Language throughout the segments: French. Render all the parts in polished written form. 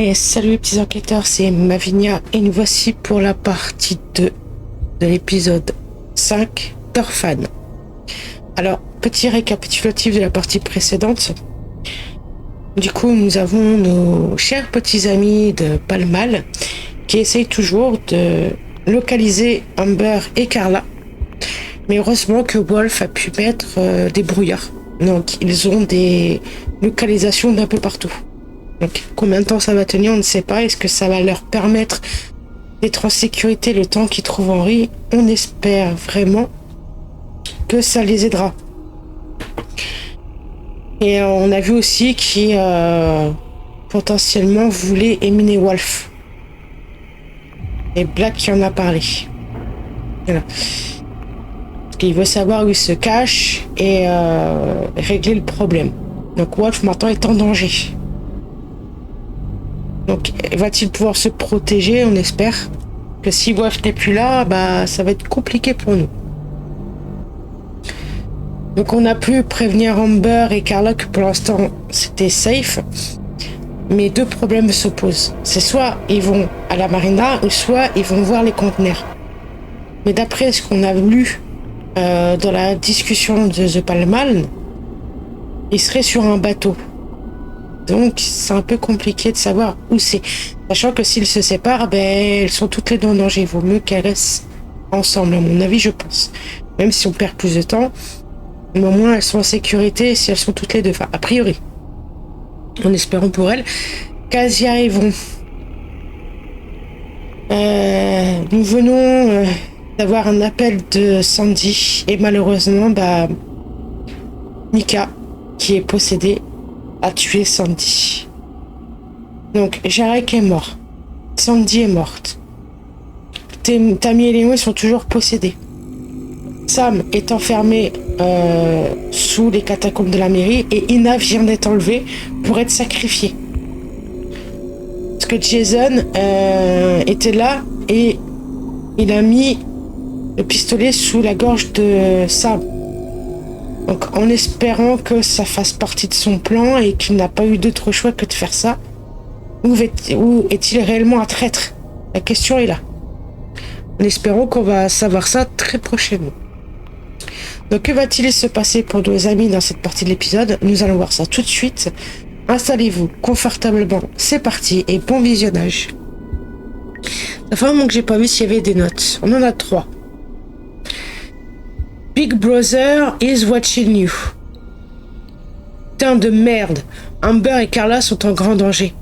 Et salut les petits enquêteurs, c'est Mavinia et nous voici pour la partie 2 de l'épisode 5 d'Orphan. Alors, petit récapitulatif de la partie précédente. Du coup, nous avons nos chers petits amis de Palmal qui essayent toujours de localiser Amber et Carla. Mais heureusement que Wolf a pu mettre des brouillards. Donc, ils ont des localisations d'un peu partout. Donc, combien de temps ça va tenir, on ne sait pas. Est-ce que ça va leur permettre d'être en sécurité le temps qu'ils trouvent Henry? On espère vraiment que ça les aidera. Et on a vu aussi qui potentiellement voulait éliminer Wolf. Et Black qui en a parlé. Voilà. Parce qu'il veut savoir où il se cache et régler le problème. Donc Wolf maintenant est en danger. Donc, va-t-il pouvoir se protéger? On espère que si Wolf n'est plus là, bah, ça va être compliqué pour nous. Donc, on a pu prévenir Amber et Carla que pour l'instant, c'était safe. Mais deux problèmes s'opposent. C'est soit ils vont à la marina, ou soit ils vont voir les conteneurs. Mais d'après ce qu'on a lu dans la discussion de The Palmal, ils seraient sur un bateau. Donc, c'est un peu compliqué de savoir où c'est. Sachant que s'ils se séparent, elles sont toutes les deux en danger. Il vaut mieux qu'elles restent ensemble, à mon avis, je pense. Même si on perd plus de temps, mais au moins elles sont en sécurité si elles sont toutes les deux. Enfin, a priori. En espérant pour elles qu'elles y arriveront. Nous venons d'avoir un appel de Sandy. Et malheureusement, Mika, qui est possédée, a tué Sandy. Donc, Jarek est mort. Sandy est morte. Tammy et Léon sont toujours possédés. Sam est enfermé sous les catacombes de la mairie et Ina vient d'être enlevée pour être sacrifiée. Parce que Jason était là et il a mis le pistolet sous la gorge de Sam. Donc, en espérant que ça fasse partie de son plan et qu'il n'a pas eu d'autre choix que de faire ça. Où est-il réellement un traître? La question est là. En espérant qu'on va savoir ça très prochainement. Donc, que va-t-il se passer pour nos amis dans cette partie de l'épisode? Nous allons voir ça tout de suite. Installez-vous confortablement. C'est parti et bon visionnage. Ça fait un moment que j'ai pas vu s'il y avait des notes. On en a 3. Big Brother is watching you. Putain de merde. Amber et Carla sont en grand danger.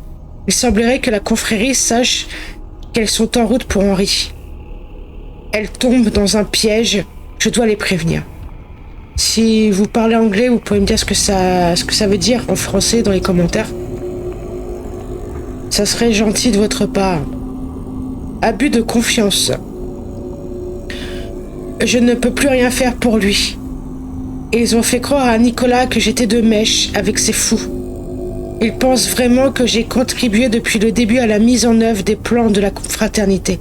Il semblerait que la confrérie sache qu'elles sont en route pour Henry. Elles tombent dans un piège. Je dois les prévenir. Si vous parlez anglais, vous pouvez me dire ce que ça veut dire en français dans les commentaires. Ça serait gentil de votre part. Abus de confiance. Je ne peux plus rien faire pour lui. Et ils ont fait croire à Nicolas que j'étais de mèche avec ces fous. Ils pensent vraiment que j'ai contribué depuis le début à la mise en œuvre des plans de la fraternité.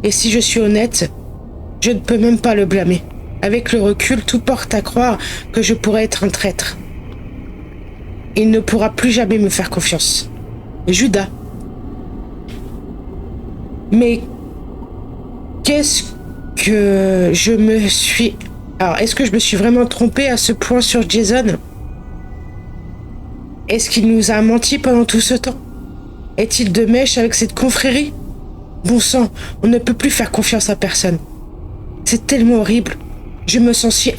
Et si je suis honnête, je ne peux même pas le blâmer. Avec le recul, tout porte à croire que je pourrais être un traître. Il ne pourra plus jamais me faire confiance. Judas. Mais qu'est-ce que je me suis... Alors, est-ce que je me suis vraiment trompée à ce point sur Jason? Est-ce qu'il nous a menti pendant tout ce temps? Est-il de mèche avec cette confrérie? Bon sang, on ne peut plus faire confiance à personne. C'est tellement horrible. Je me sens si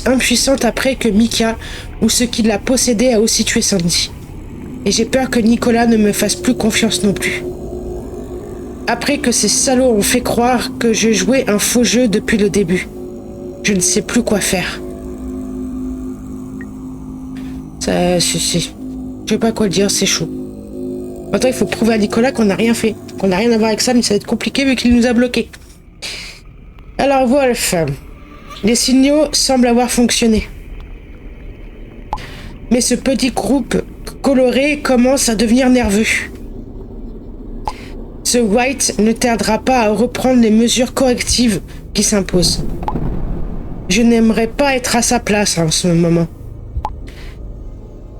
impuissante après que Mika, ou ce qui l'a possédé, a aussi tué Sandy. Et j'ai peur que Nicolas ne me fasse plus confiance non plus. Après que ces salauds ont fait croire que je jouais un faux jeu depuis le début. Je ne sais plus quoi faire. Ça, je sais pas quoi dire, c'est chaud. Maintenant, il faut prouver à Nicolas qu'on n'a rien fait. Qu'on n'a rien à voir avec ça, mais ça va être compliqué vu qu'il nous a bloqués. Alors, Wolf. Les signaux semblent avoir fonctionné. Mais ce petit groupe coloré commence à devenir nerveux. Ce White ne tardera pas à reprendre les mesures correctives qui s'imposent. Je n'aimerais pas être à sa place en ce moment.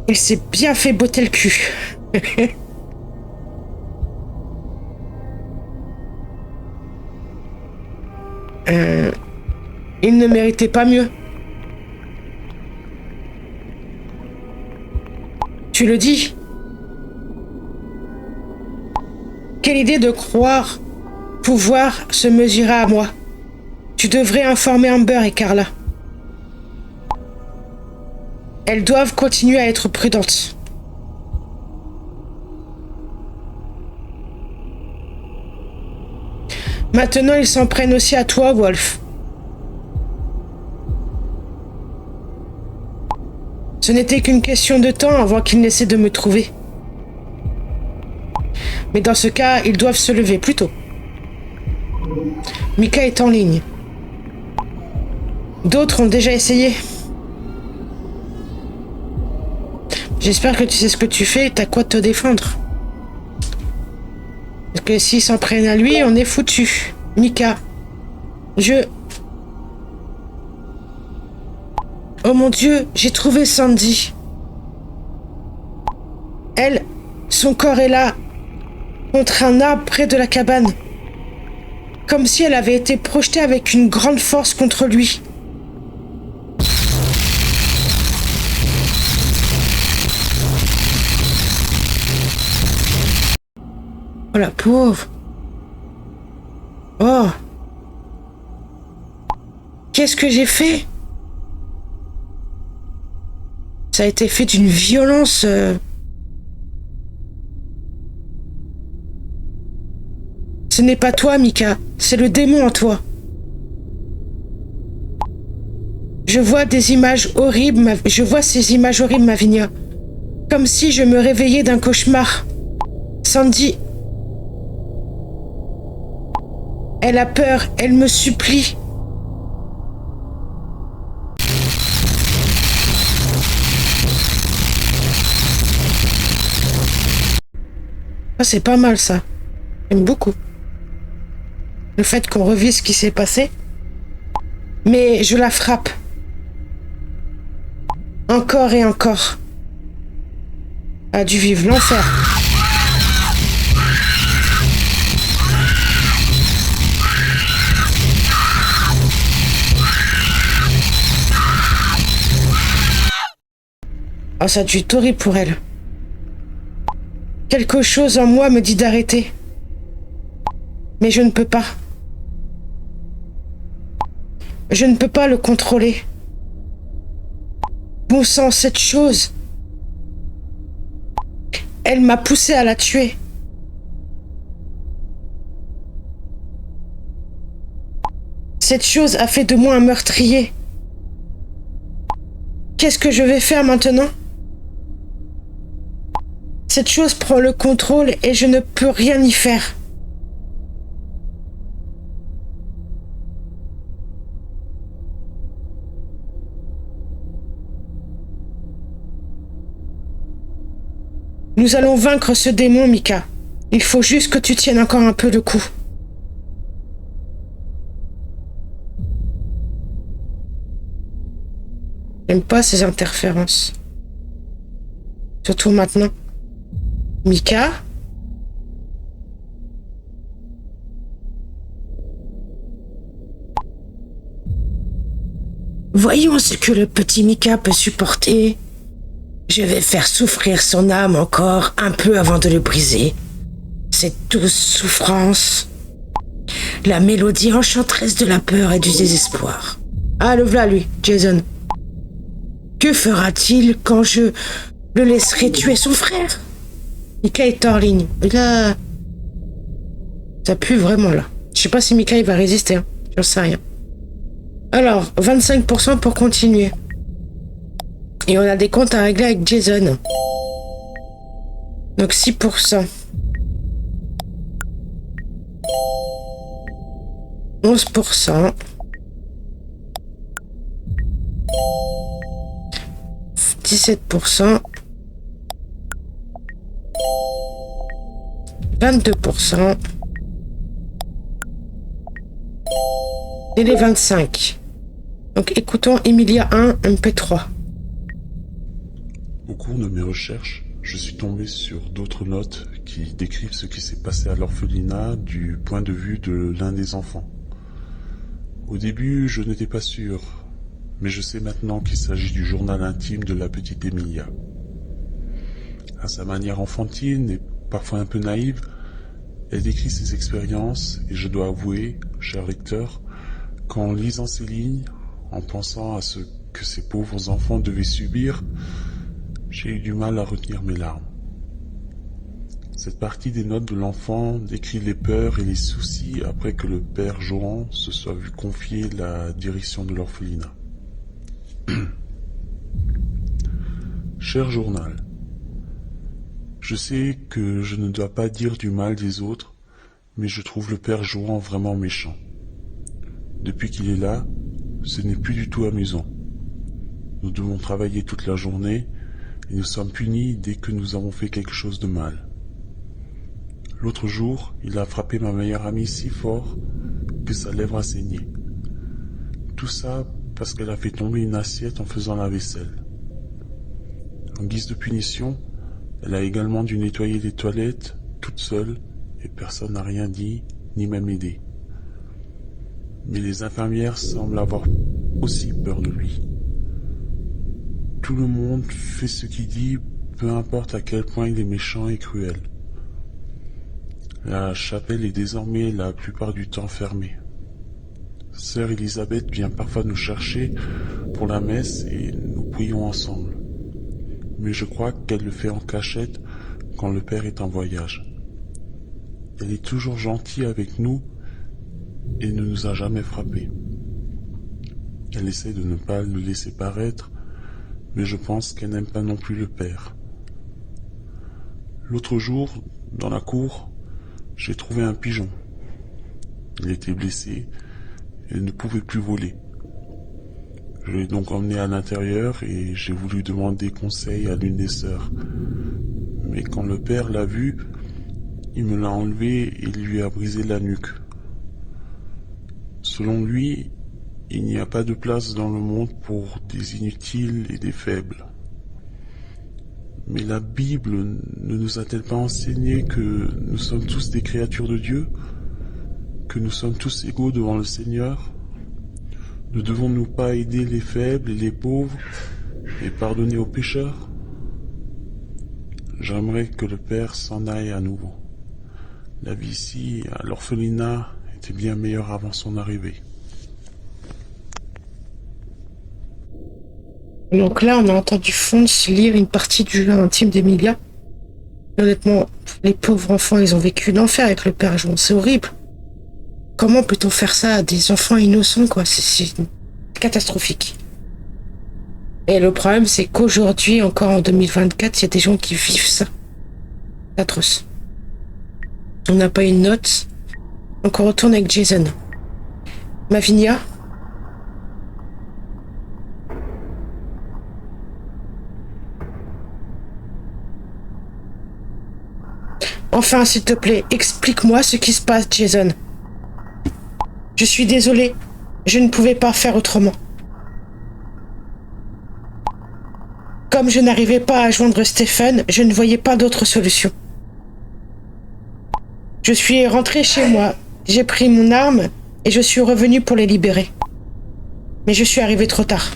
Il s'est bien fait botter le cul. Il ne méritait pas mieux. Tu le dis. Quelle idée de croire pouvoir se mesurer à moi. Tu devrais informer Amber et Carla. Elles doivent continuer à être prudentes. Maintenant, ils s'en prennent aussi à toi, Wolf. Ce n'était qu'une question de temps avant qu'ils n'essaient de me trouver. Mais dans ce cas, ils doivent se lever plus tôt. Mika est en ligne. D'autres ont déjà essayé. J'espère que tu sais ce que tu fais et t'as quoi te défendre. Parce que s'ils s'en prennent à lui, on est foutu. Mika. Oh mon Dieu, j'ai trouvé Sandy. Elle, son corps est là, contre un arbre près de la cabane. Comme si elle avait été projetée avec une grande force contre lui. Oh la pauvre. Oh. Qu'est-ce que j'ai fait? Ça a été fait d'une violence... Ce n'est pas toi, Mika. C'est le démon en toi. Je vois des images horribles, je vois ces images horribles, Mavinia. Comme si je me réveillais d'un cauchemar. Sandy... Elle a peur, elle me supplie. Ah, c'est pas mal ça. J'aime beaucoup. Le fait qu'on revise ce qui s'est passé. Mais je la frappe. Encore et encore. A dû vivre l'enfer. Oh, ça a dû être horrible pour elle. Quelque chose en moi me dit d'arrêter. Mais je ne peux pas. Je ne peux pas le contrôler. Bon sang, cette chose. Elle m'a poussé à la tuer. Cette chose a fait de moi un meurtrier. Qu'est-ce que je vais faire maintenant ? Cette chose prend le contrôle et je ne peux rien y faire. Nous allons vaincre ce démon, Mika. Il faut juste que tu tiennes encore un peu le coup. J'aime pas ces interférences. Surtout maintenant. Mika ? Voyons ce que le petit Mika peut supporter. Je vais faire souffrir son âme encore un peu avant de le briser. Cette douce souffrance. La mélodie enchanteresse de la peur et du désespoir. Ah, le voilà lui, Jason. Que fera-t-il quand je le laisserai tuer son frère ? Mika est hors ligne. Là, ça pue vraiment là. Je sais pas si Mika il va résister. Hein. J'en sais rien. Alors, 25% pour continuer. Et on a des comptes à régler avec Jason. Donc 6%. 11%. 17%. 22%. Et les 25. Donc écoutons Emilia 1 MP3. Au cours de mes recherches, je suis tombé sur d'autres notes qui décrivent ce qui s'est passé à l'orphelinat du point de vue de l'un des enfants. Au début, je n'étais pas sûr, mais je sais maintenant qu'il s'agit du journal intime de la petite Emilia. À sa manière enfantine et parfois un peu naïve, elle décrit ses expériences et je dois avouer, cher lecteur, qu'en lisant ces lignes, en pensant à ce que ces pauvres enfants devaient subir, j'ai eu du mal à retenir mes larmes. Cette partie des notes de l'enfant décrit les peurs et les soucis après que le père Johan se soit vu confier la direction de l'orphelinat. Cher journal, je sais que je ne dois pas dire du mal des autres, mais je trouve le père Johan vraiment méchant. Depuis qu'il est là, ce n'est plus du tout amusant. Nous devons travailler toute la journée et nous sommes punis dès que nous avons fait quelque chose de mal. L'autre jour, il a frappé ma meilleure amie si fort que sa lèvre a saigné. Tout ça parce qu'elle a fait tomber une assiette en faisant la vaisselle. En guise de punition, elle a également dû nettoyer les toilettes toute seule et personne n'a rien dit ni même aidé. Mais les infirmières semblent avoir aussi peur de lui. Tout le monde fait ce qu'il dit, peu importe à quel point il est méchant et cruel. La chapelle est désormais la plupart du temps fermée. Sœur Elisabeth vient parfois nous chercher pour la messe et nous prions ensemble. Mais je crois qu'elle le fait en cachette quand le père est en voyage. Elle est toujours gentille avec nous et ne nous a jamais frappés. Elle essaie de ne pas le laisser paraître, mais je pense qu'elle n'aime pas non plus le père. L'autre jour, dans la cour, j'ai trouvé un pigeon. Il était blessé et ne pouvait plus voler. Je l'ai donc emmené à l'intérieur et j'ai voulu demander conseil à l'une des sœurs. Mais quand le père l'a vu, il me l'a enlevé et lui a brisé la nuque. Selon lui, il n'y a pas de place dans le monde pour des inutiles et des faibles. Mais la Bible ne nous a-t-elle pas enseigné que nous sommes tous des créatures de Dieu, que nous sommes tous égaux devant le Seigneur? Ne devons-nous pas aider les faibles et les pauvres et pardonner aux pécheurs? J'aimerais que le Père s'en aille à nouveau. La vie ici, à l'orphelinat, était bien meilleure avant son arrivée. Donc là, on a entendu Fons lire une partie du jeu intime d'Emilia. Honnêtement, les pauvres enfants, ils ont vécu l'enfer avec le père Johan. C'est horrible. Comment peut-on faire ça à des enfants innocents, quoi? C'est catastrophique. Et le problème, c'est qu'aujourd'hui, encore en 2024, il y a des gens qui vivent ça. C'est atroce. On n'a pas une note. Donc on retourne avec Jason. Mavinia? Enfin, s'il te plaît, explique-moi ce qui se passe, Jason. Je suis désolée, je ne pouvais pas faire autrement. Comme je n'arrivais pas à joindre Stephen, je ne voyais pas d'autre solution. Je suis rentrée chez moi, j'ai pris mon arme et je suis revenue pour les libérer. Mais je suis arrivée trop tard.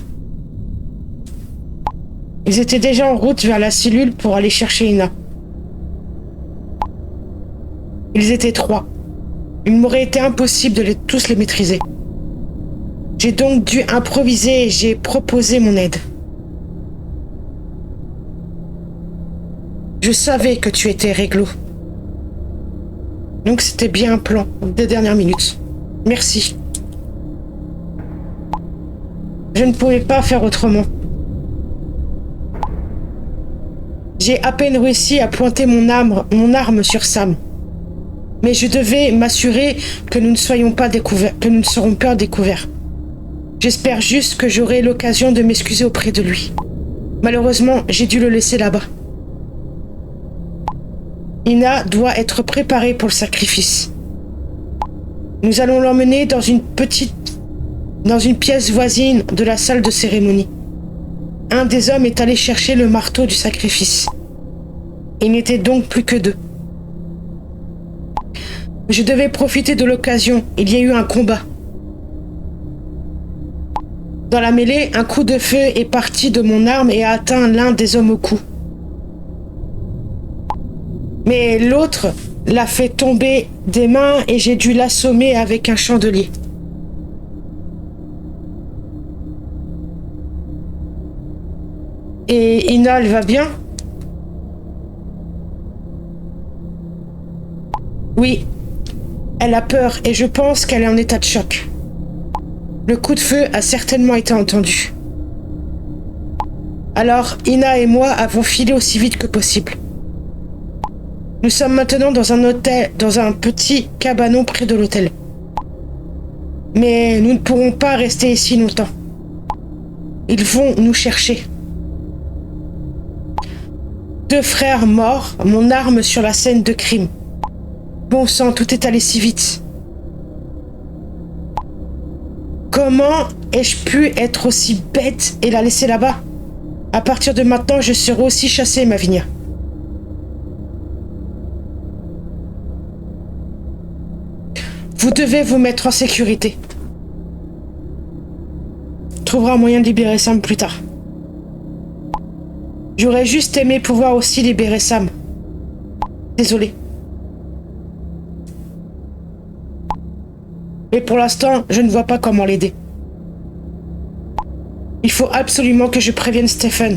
Ils étaient déjà en route vers la cellule pour aller chercher Ina. Ils étaient 3. Il m'aurait été impossible de tous les maîtriser. J'ai donc dû improviser et j'ai proposé mon aide. Je savais que tu étais réglo. Donc c'était bien un plan des dernières minutes. Merci. Je ne pouvais pas faire autrement. J'ai à peine réussi à pointer mon arme sur Sam. Mais je devais m'assurer que nous ne soyons pas découverts, que nous ne serons pas découverts. J'espère juste que j'aurai l'occasion de m'excuser auprès de lui. Malheureusement, j'ai dû le laisser là-bas. Ina doit être préparée pour le sacrifice. Nous allons l'emmener dans une pièce voisine de la salle de cérémonie. Un des hommes est allé chercher le marteau du sacrifice. Il n'était donc plus que 2. Je devais profiter de l'occasion. Il y a eu un combat. Dans la mêlée, un coup de feu est parti de mon arme et a atteint l'un des hommes au cou. Mais l'autre l'a fait tomber des mains et j'ai dû l'assommer avec un chandelier. Et Ina, elle va bien? Oui, elle a peur et je pense qu'elle est en état de choc. Le coup de feu a certainement été entendu. Alors, Ina et moi avons filé aussi vite que possible. Nous sommes maintenant dans un hôtel, dans un petit cabanon près de l'hôtel. Mais nous ne pourrons pas rester ici longtemps. Ils vont nous chercher. 2 frères morts, mon arme sur la scène de crime. Bon sang, tout est allé si vite. Comment ai-je pu être aussi bête et la laisser là-bas? À partir de maintenant, je serai aussi chassée, Mavinia. Vous devez vous mettre en sécurité. On trouvera un moyen de libérer Sam plus tard. J'aurais juste aimé pouvoir aussi libérer Sam. Désolé. Mais pour l'instant, je ne vois pas comment l'aider. Il faut absolument que je prévienne Stephen.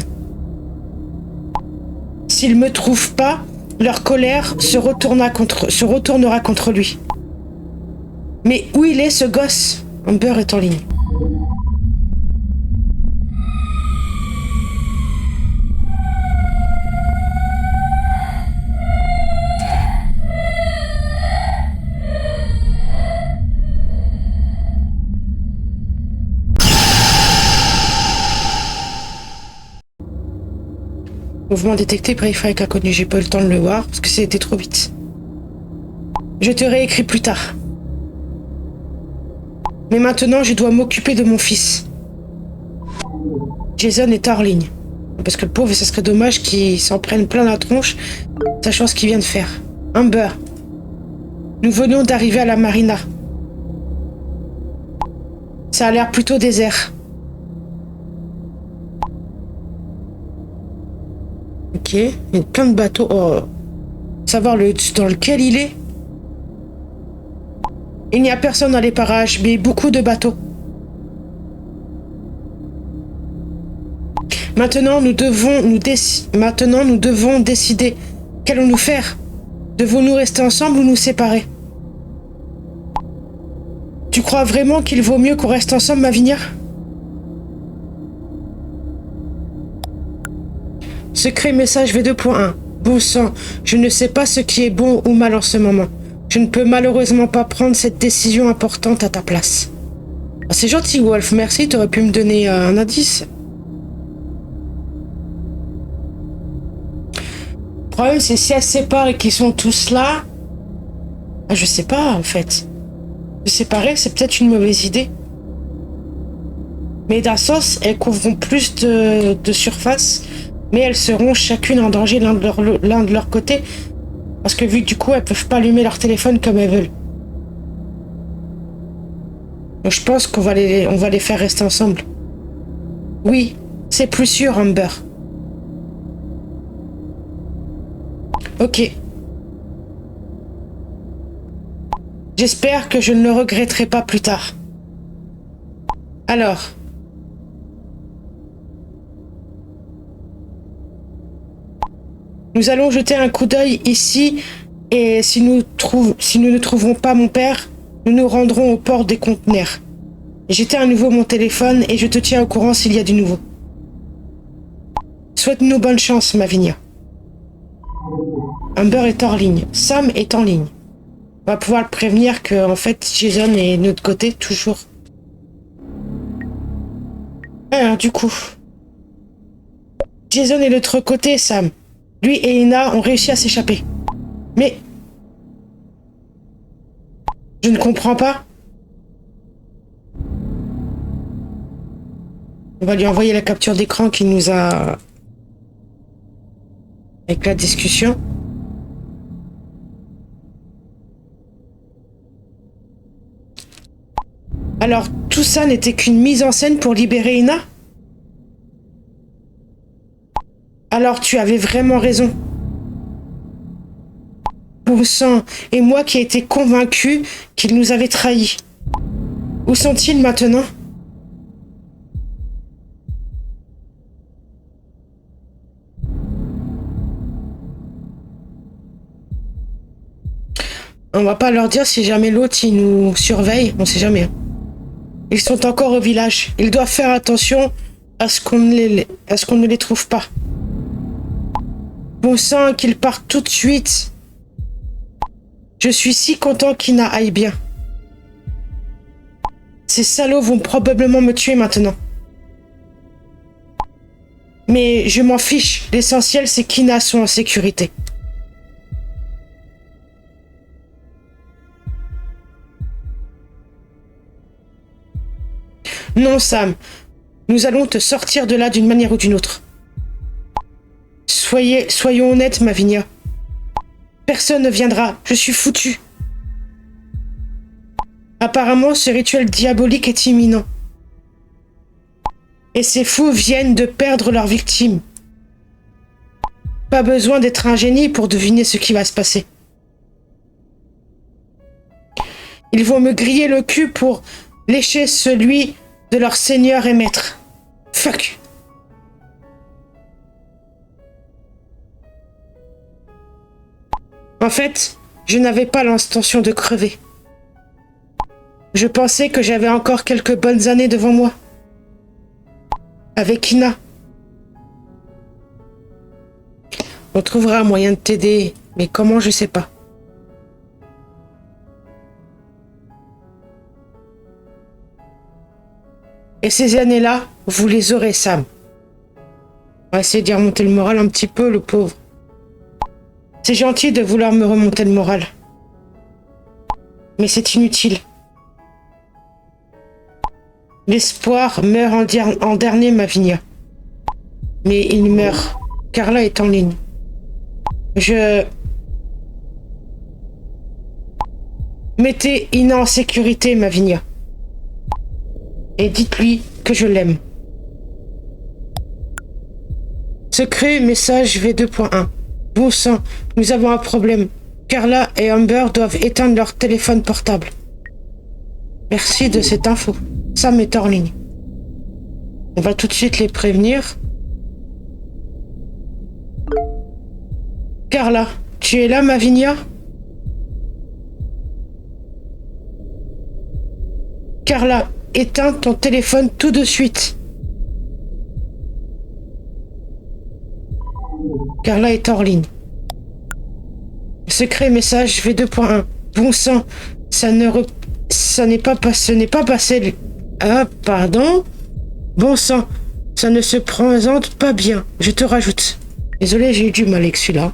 S'il me trouve pas, leur colère se retournera contre lui. Mais où il est, ce gosse? Amber est en ligne. Mouvement détecté, périphérique inconnu. J'ai pas eu le temps de le voir parce que c'était trop vite. Je te réécris plus tard. Mais maintenant, je dois m'occuper de mon fils. Jason est hors ligne. Parce que le pauvre, ça serait dommage qu'il s'en prenne plein la tronche, sachant ce qu'il vient de faire. Amber. Nous venons d'arriver à la marina. Ça a l'air plutôt désert. Ok, il y a plein de bateaux. Oh. Savoir dans lequel il est. Il n'y a personne dans les parages, mais beaucoup de bateaux. Maintenant, nous devons décider. Qu'allons-nous faire? Devons-nous rester ensemble ou nous séparer? Tu crois vraiment qu'il vaut mieux qu'on reste ensemble, Mavinia? Secret message V2.1. Bon sang, je ne sais pas ce qui est bon ou mal en ce moment. Je ne peux malheureusement pas prendre cette décision importante à ta place. Oh, c'est gentil, Wolf, merci, t'aurais pu me donner un indice. Le problème, c'est si elles se séparent et qu'ils sont tous là... Ah, je sais pas, en fait. Se séparer, c'est peut-être une mauvaise idée. Mais d'un sens, elles couvriront plus de surface, mais elles seront chacune en danger l'un de leur côté, parce que vu que du coup, elles peuvent pas allumer leur téléphone comme elles veulent. Donc je pense qu'on va les faire rester ensemble. Oui, c'est plus sûr, Amber. Ok. J'espère que je ne le regretterai pas plus tard. Alors... Nous allons jeter un coup d'œil ici et si nous ne trouvons pas mon père, nous nous rendrons au port des conteneurs. J'éteins à nouveau mon téléphone et je te tiens au courant s'il y a du nouveau. Souhaite-nous bonne chance, Mavinia. Amber est hors ligne. Sam est en ligne. On va pouvoir le prévenir que, en fait, Jason est de notre côté, toujours. Alors, du coup... Jason est de l'autre côté, Sam. Lui et Ina ont réussi à s'échapper. Mais... Je ne comprends pas. On va lui envoyer la capture d'écran qui nous a... Avec la discussion. Alors, tout ça n'était qu'une mise en scène pour libérer Ina? Alors tu avais vraiment raison. Bon sang, et moi qui ai été convaincu qu'il nous avait trahis. Où sont-ils maintenant? On va pas leur dire si jamais l'autre il nous surveille, on sait jamais. Ils sont encore au village. Ils doivent faire attention à ce qu'on ne les trouve pas. Bon sang, qu'ils partent tout de suite. Je suis si content qu'Ina aille bien. Ces salauds vont probablement me tuer maintenant. Mais je m'en fiche. L'essentiel, c'est qu'Ina soit en sécurité. Non, Sam. Nous allons te sortir de là d'une manière ou d'une autre. Soyons honnêtes, Mavinia. Personne ne viendra. Je suis foutu. Apparemment, ce rituel diabolique est imminent. Et ces fous viennent de perdre leur victime. Pas besoin d'être un génie pour deviner ce qui va se passer. Ils vont me griller le cul pour lécher celui de leur seigneur et maître. Fuck. En fait, je n'avais pas l'intention de crever. Je pensais que j'avais encore quelques bonnes années devant moi. Avec Ina. On trouvera un moyen de t'aider, mais comment, je sais pas. Et ces années-là, vous les aurez, Sam. On va essayer d'y remonter le moral un petit peu, le pauvre. C'est gentil de vouloir me remonter le moral. Mais c'est inutile. L'espoir meurt en dernier, Mavinia. Mais il meurt. Carla est en ligne. Mettez Ina en sécurité, Mavinia. Et dites-lui que je l'aime. Secret message V2.1. Bon sang, nous avons un problème. Carla et Amber doivent éteindre leur téléphone portable. Merci de cette info. Sam est en ligne. On va tout de suite les prévenir. Carla, tu es là, Mavinia? Carla, éteins ton téléphone tout de suite. Carla est hors ligne. Secret message V2.1. Bon sang, ce n'est pas passé. Ah, pardon. Bon sang, ça ne se présente pas bien. Je te rajoute. Désolé, j'ai eu du mal avec celui-là.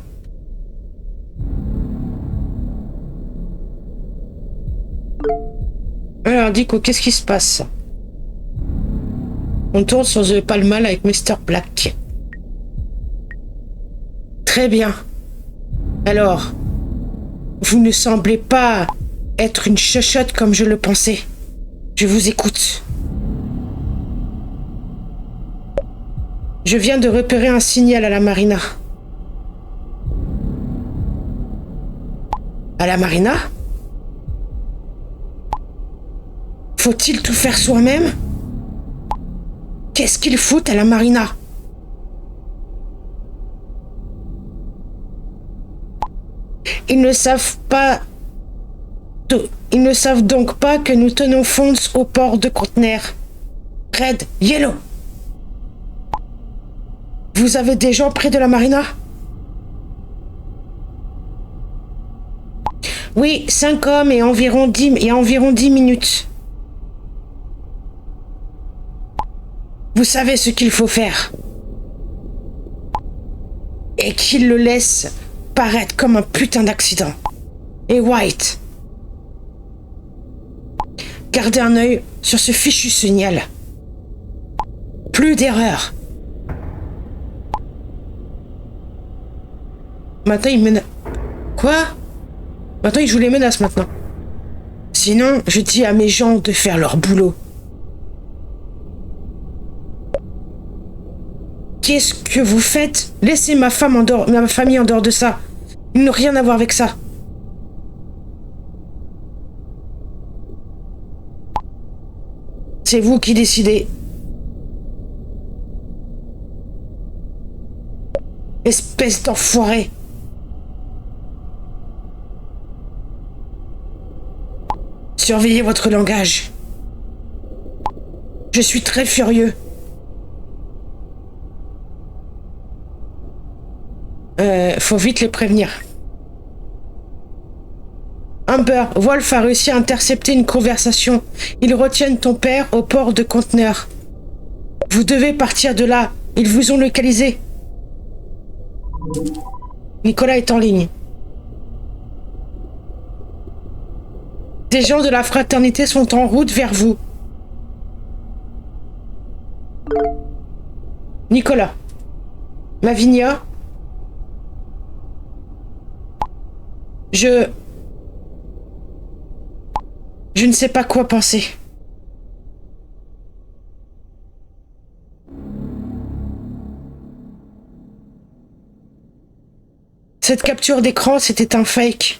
Alors, Dico, qu'est-ce qui se passe? On tourne sur The Palmal avec Mr. Black. Très bien. Alors, vous ne semblez pas être une chuchotte comme je le pensais. Je vous écoute. Je viens de repérer un signal à la marina. À la marina? Faut-il tout faire soi-même? Qu'est-ce qu'ils foutent à la marina? Ils ne savent donc pas que nous tenons Fonz au port de conteneur. Red, Yellow. Vous avez des gens près de la marina? Oui, 5 hommes et environ 10 minutes. Vous savez ce qu'il faut faire. Et qu'ils le laissent paraître comme un putain d'accident. Et White, gardez un œil sur ce fichu signal. Plus d'erreurs. Maintenant, il menace. Quoi? Maintenant, il joue les menaces maintenant. Sinon, je dis à mes gens de faire leur boulot. Qu'est-ce que vous faites? Laissez ma famille en dehors de ça. Ils n'ont rien à voir avec ça. C'est vous qui décidez. Espèce d'enfoiré. Surveillez votre langage. Je suis très furieux. Faut vite les prévenir. Amber, Wolf a réussi à intercepter une conversation. Ils retiennent ton père au port de conteneur. Vous devez partir de là. Ils vous ont localisé. Nicolas est en ligne. Des gens de la fraternité sont en route vers vous. Nicolas. Lavinia. Je ne sais pas quoi penser. Cette capture d'écran, c'était un fake.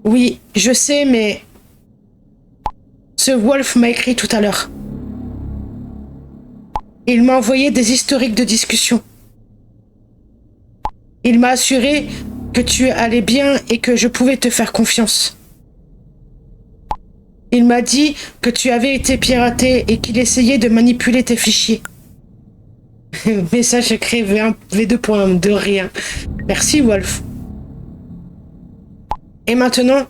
Oui, je sais, mais... Ce Wolf m'a écrit tout à l'heure. Il m'a envoyé des historiques de discussion. Il m'a assuré que tu allais bien et que je pouvais te faire confiance. Il m'a dit que tu avais été piraté et qu'il essayait de manipuler tes fichiers. Message secret V2.1 de rien. Merci Wolf. Et maintenant,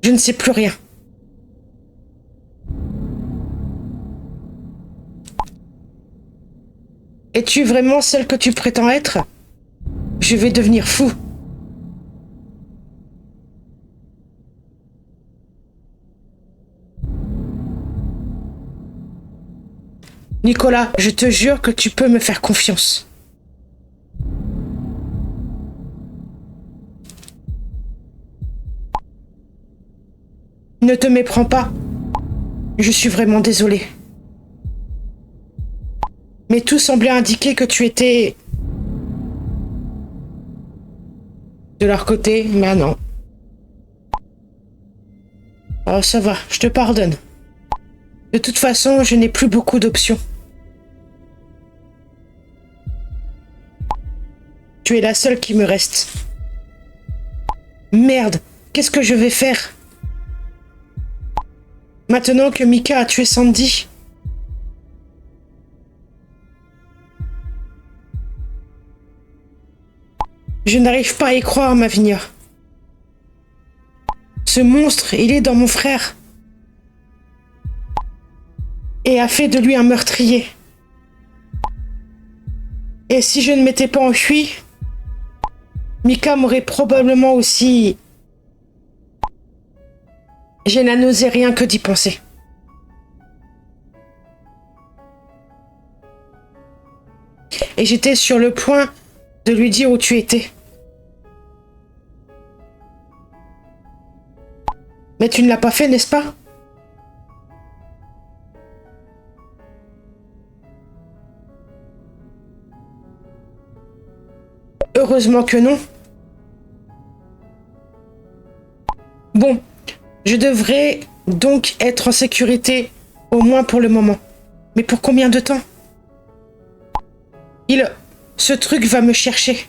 je ne sais plus rien. Es-tu vraiment celle que tu prétends être? Je vais devenir fou. Nicolas, je te jure que tu peux me faire confiance. Ne te méprends pas. Je suis vraiment désolée. Mais tout semblait indiquer que tu étais... de leur côté, mais non. Oh, ça va, je te pardonne. De toute façon, je n'ai plus beaucoup d'options. Tu es la seule qui me reste. Merde, qu'est-ce que je vais faire? Maintenant que Mika a tué Sandy. Je n'arrive pas à y croire, Mavinia. Ce monstre, il est dans mon frère. Et a fait de lui un meurtrier. Et si je ne m'étais pas enfui, Mika m'aurait probablement aussi... J'ai la nausée rien que d'y penser. Et j'étais sur le point de lui dire où tu étais. Mais tu ne l'as pas fait, n'est-ce pas? Heureusement que non. Bon, je devrais donc être en sécurité, au moins pour le moment. Mais pour combien de temps? Ce truc va me chercher.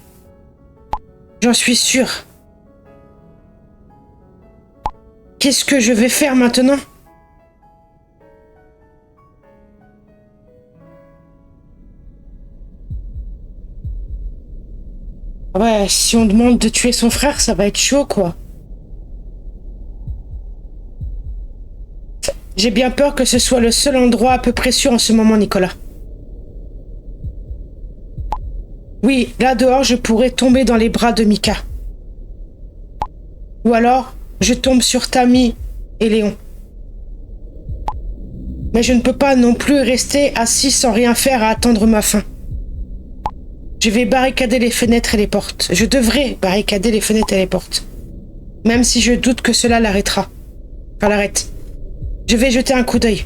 J'en suis sûre. Qu'est-ce que je vais faire maintenant? Ouais, si on demande de tuer son frère, ça va être chaud, quoi. J'ai bien peur que ce soit le seul endroit à peu près sûr en ce moment, Nicolas. Oui, là dehors, je pourrais tomber dans les bras de Mika. Ou alors, je tombe sur Tammy et Léon. Mais je ne peux pas non plus rester assis sans rien faire à attendre ma fin. Je vais barricader les fenêtres et les portes. Je devrais barricader les fenêtres et les portes. Même si je doute que cela l'arrêtera. Enfin, l'arrête. Je vais jeter un coup d'œil.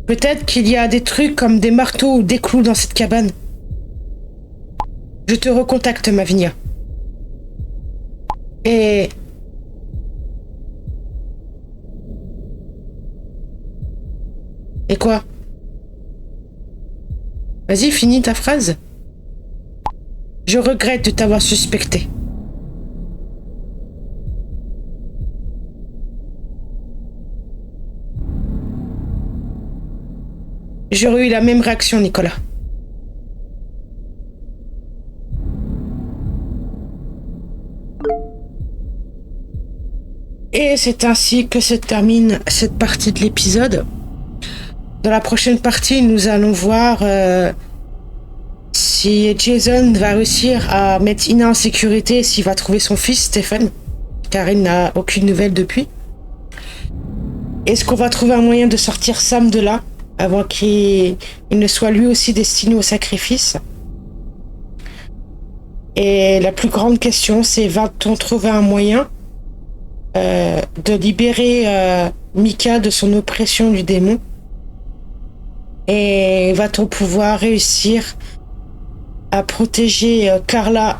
Peut-être qu'il y a des trucs comme des marteaux ou des clous dans cette cabane. Je te recontacte, Mavinia. Et... Et quoi? Vas-y, finis ta phrase. Je regrette de t'avoir suspecté. J'aurais eu la même réaction, Nicolas. Et c'est ainsi que se termine cette partie de l'épisode. Dans la prochaine partie, nous allons voir si Jason va réussir à mettre Ina en sécurité, s'il va trouver son fils, Stephen, car il n'a aucune nouvelle depuis. Est-ce qu'on va trouver un moyen de sortir Sam de là, avant qu'il ne soit lui aussi destiné au sacrifice? Et la plus grande question, c'est va-t-on trouver un moyen de libérer Micah de son oppression du démon? Et va-t-on pouvoir réussir à protéger Carla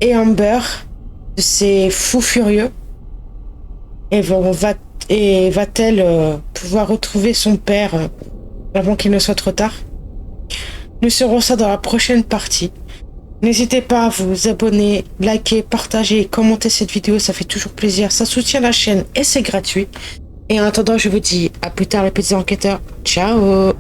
et Amber de ces fous furieux? Et va-t-elle pouvoir retrouver son père avant qu'il ne soit trop tard? Nous saurons ça dans la prochaine partie. N'hésitez pas à vous abonner, liker, partager, commenter cette vidéo, ça fait toujours plaisir, ça soutient la chaîne et c'est gratuit. Et en attendant, je vous dis à plus tard les petits enquêteurs. Ciao!